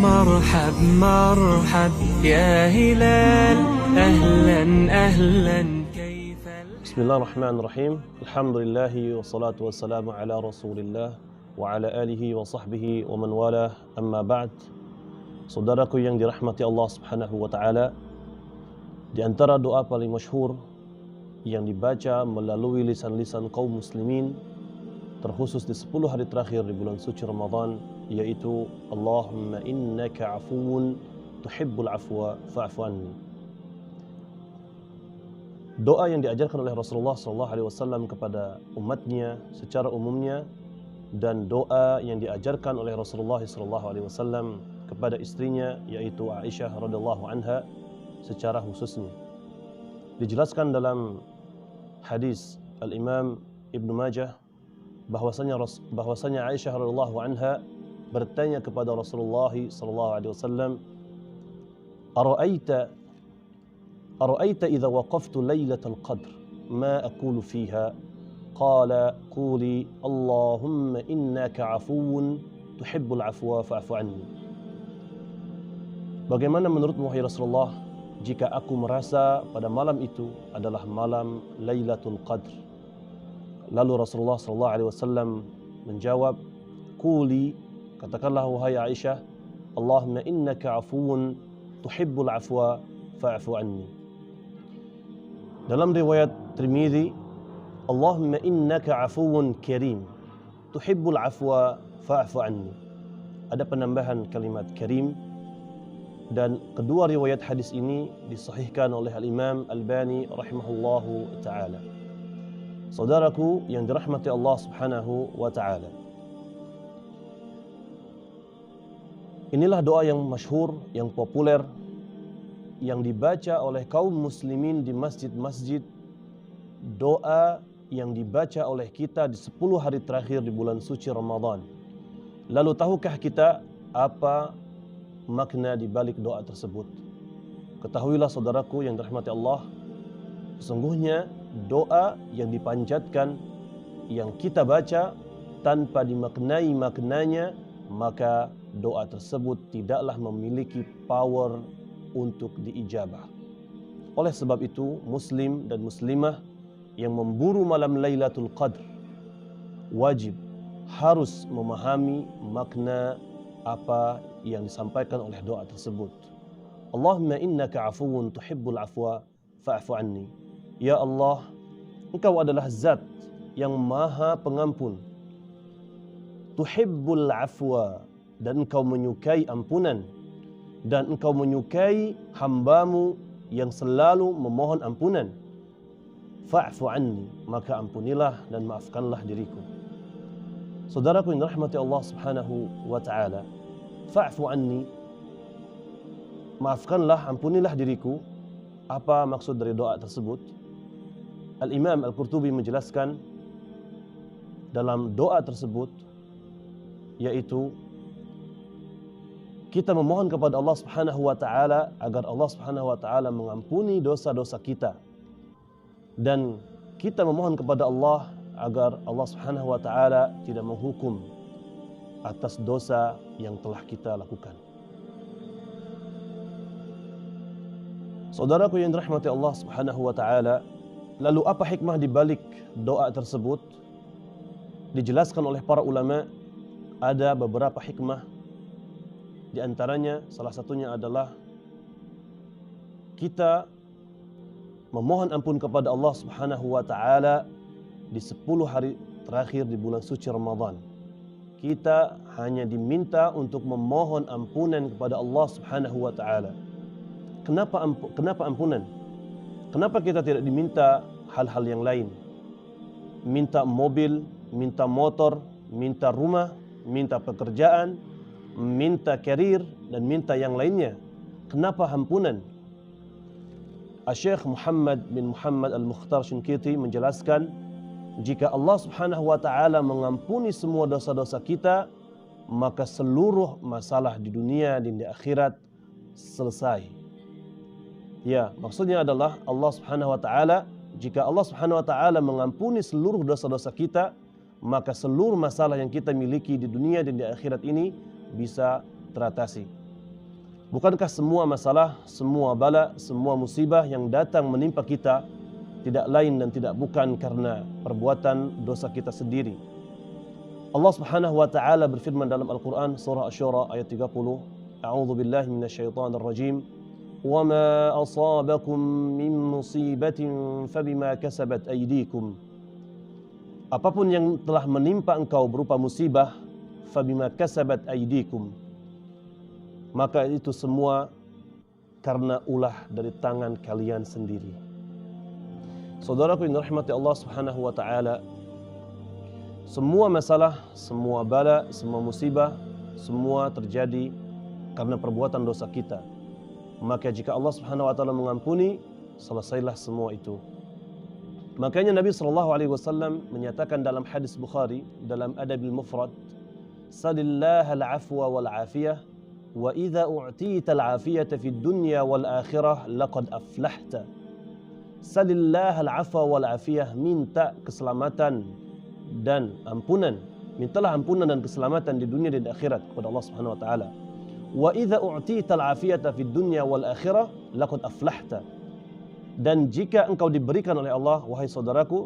مرحب مرحب يا هلال أهلا أهلا كيف بسم الله الرحمن الرحيم. Alhamdulillahi wassalatu wassalamu ala Rasulillah wa ala alihi wa sahbihi wa man walah, amma ba'd. Saudaraku yang dirahmati Allah Subhanahu wa taala, di antara doa paling masyhur yang dibaca melalui lisan-lisan kaum muslimin terkhusus di 10 hari terakhir di bulan suci Ramadan, yaitu Allahumma innaka afuwun tuhibbul afwa fa'fu anni. Doa yang diajarkan oleh Rasulullah SAW kepada umatnya secara umumnya, dan doa yang diajarkan oleh Rasulullah SAW kepada istrinya, yaitu Aisyah radhiyallahu anha secara khususnya. Dijelaskan dalam hadis Al-Imam Ibnu Majah bahwasanya Aisyah radhiyallahu anha bertanya kepada Rasulullah SAW, Ara'aita idza waqaftu lailatal qadr ma aqulu fiha? Qala quli Allahumma innaka afuwun tuhibbul afwa fa'fu anni. Bagaimana menurutmu wahai Rasulullah jika aku merasa pada malam itu adalah malam Lailatul Qadr? Lalu Rasulullah SAW menjawab, quli, katakanlah wahai Aisyah, Allahumma innaka afuwun tuhibbul afwa fa'fu anni. Dalam riwayat Tirmidzi, Allahumma innaka afuwun karim tuhibbul afwa fa'fu anni. Ada penambahan kalimat karim, dan kedua riwayat hadis ini disahihkan oleh Al-Imam Albani rahimahullahu ta'ala. Saudaraku yang dirahmati Allah Subhanahu wa ta'ala, inilah doa yang masyhur, yang populer, yang dibaca oleh kaum muslimin di masjid-masjid, doa yang dibaca oleh kita di 10 hari terakhir di bulan suci Ramadan. Lalu tahukah kita apa makna di balik doa tersebut? Ketahuilah saudaraku yang dirahmati Allah, sesungguhnya doa yang dipanjatkan, yang kita baca tanpa dimaknai maknanya, maka doa tersebut tidaklah memiliki power untuk diijabah. Oleh sebab itu, muslim dan muslimah yang memburu malam Lailatul Qadr wajib harus memahami makna apa yang disampaikan oleh doa tersebut. Allahumma innaka afuwun tuhibbul afwa fa'fu anni. Ya Allah, Engkau adalah zat yang maha pengampun, tuhibbul afwa, dan Engkau menyukai ampunan, dan Engkau menyukai hambamu yang selalu memohon ampunan. Fa'fu anni, maka ampunilah dan maafkanlah diriku. Saudaraku yang dirahmati Allah Subhanahu wa ta'ala, fa'fu anni, maafkanlah, ampunilah diriku. Apa maksud dari doa tersebut? Al-Imam Al-Qurtubi menjelaskan dalam doa tersebut, yaitu kita memohon kepada Allah Subhanahu wa ta'ala agar Allah Subhanahu wa ta'ala mengampuni dosa-dosa kita, dan kita memohon kepada Allah agar Allah Subhanahu wa ta'ala tidak menghukum atas dosa yang telah kita lakukan. Saudaraku yang dirahmati Allah Subhanahu wa ta'ala, lalu apa hikmah di balik doa tersebut? Dijelaskan oleh para ulama, ada beberapa hikmah. Di antaranya, salah satunya adalah kita memohon ampun kepada Allah Subhanahu wa ta'ala di 10 hari terakhir di bulan suci Ramadan. Kita hanya diminta untuk memohon ampunan kepada Allah Subhanahu wa ta'ala. Kenapa ampunan? Kenapa kita tidak diminta hal-hal yang lain? Minta mobil, minta motor, minta rumah, minta pekerjaan, minta karir, dan minta yang lainnya. Kenapa ampunan? Syekh Muhammad bin Muhammad Al-Mukhtar Shinkiti menjelaskan, jika Allah Subhanahu wa ta'ala mengampuni semua dosa-dosa kita, maka seluruh masalah di dunia dan di akhirat selesai. Ya, maksudnya adalah Allah Subhanahu wa ta'ala jika Allah Subhanahu wa taala mengampuni seluruh dosa-dosa kita, maka seluruh masalah yang kita miliki di dunia dan di akhirat ini bisa teratasi. Bukankah semua masalah, semua bala, semua musibah yang datang menimpa kita tidak lain dan tidak bukan karena perbuatan dosa kita sendiri. Allah Subhanahu wa taala berfirman dalam Al-Qur'an surah Asy-Syura ayat 30, A'udzu billahi minasyaitonir rajim. Wa ma asabakum min musibatin fabima kasabat aydikum. Apapun yang telah menimpa engkau berupa musibah, fabima kasabat aydikum, maka itu semua karena ulah dari tangan kalian sendiri. Saudaraku yang dirahmati Allah Subhanahu wa taala, semua masalah, semua bala, semua musibah, semua terjadi karena perbuatan dosa kita. Maka jika Allah Subhanahu wa taala mengampuni, selesailah semua itu. Makanya Nabi SAW menyatakan dalam hadis Bukhari dalam Adabil Mufrad, Salillahal afwa wal afiyah, wa idza u'tita al-afiyata fid dunya wal akhirah laqad aflahta. Salillahal afwa wal afiyah, minta keselamatan dan ampunan. Mintalah ampunan dan keselamatan di dunia dan di akhirat kepada Allah Subhanahu wa taala. Wa idza u'tita al-afiyata fid dunya wal akhirah laqad aflahta. Dan jika engkau diberikan oleh Allah, wahai saudaraku,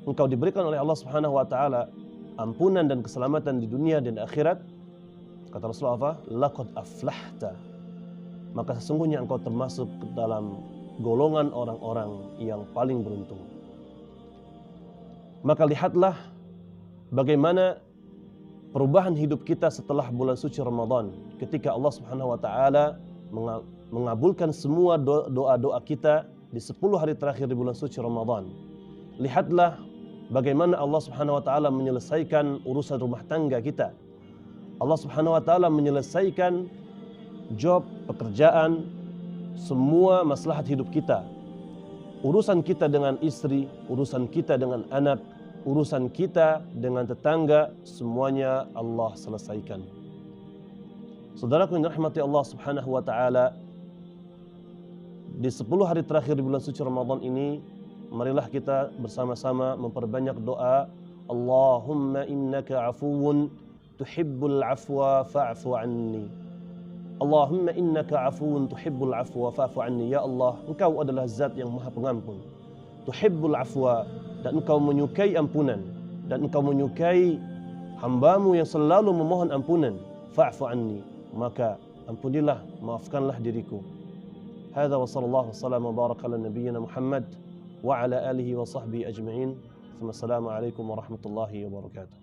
engkau diberikan oleh Allah Subhanahu wa taala ampunan dan keselamatan di dunia dan di akhirat, kata Rasulullah apa? Laqad aflahta. Maka sesungguhnya engkau termasuk dalam golongan orang-orang yang paling beruntung. Maka lihatlah bagaimana perubahan hidup kita setelah bulan suci Ramadan, ketika Allah Subhanahu wa taala mengabulkan semua doa-doa kita di 10 hari terakhir di bulan suci Ramadan. Lihatlah bagaimana Allah Subhanahu wa taala menyelesaikan urusan rumah tangga kita. Allah Subhanahu wa taala menyelesaikan job, pekerjaan, semua maslahat hidup kita. Urusan kita dengan istri, urusan kita dengan anak, urusan kita dengan tetangga, semuanya Allah selesaikan. Saudaraku yang dirahmati Allah Subhanahu wa taala, di 10 hari terakhir di bulan suci Ramadan ini, marilah kita bersama-sama memperbanyak doa, Allahumma innaka afuwun tuhibbul afwa fa'fu anni. Allahumma innaka afuwun tuhibbul afwa fa'fu anni. Ya Allah, Engkau adalah zat yang maha pengampun. Tuhibbul afwa, dan Engkau menyukai ampunan, dan Engkau menyukai hambamu yang selalu memohon ampunan. Fa'fu anni, maka ampunilah, maafkanlah diriku. Hadza wa sallallahu wasallam wa baraka ala nabiyyina Muhammad wa ala alihi wa sahbihi ajma'in. Assalamu alaikum warahmatullahi wabarakatuh.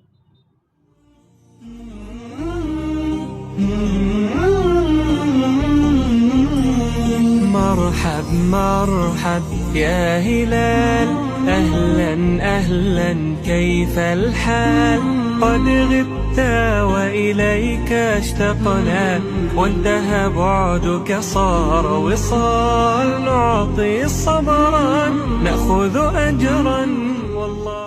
مرحب مرحب يا هلال، أهلا أهلا كيف الحال؟ قد غبت وإليك اشتقنا، وانتهى بعدك صار وصال. نعطي صبرا نأخذ أجرا والله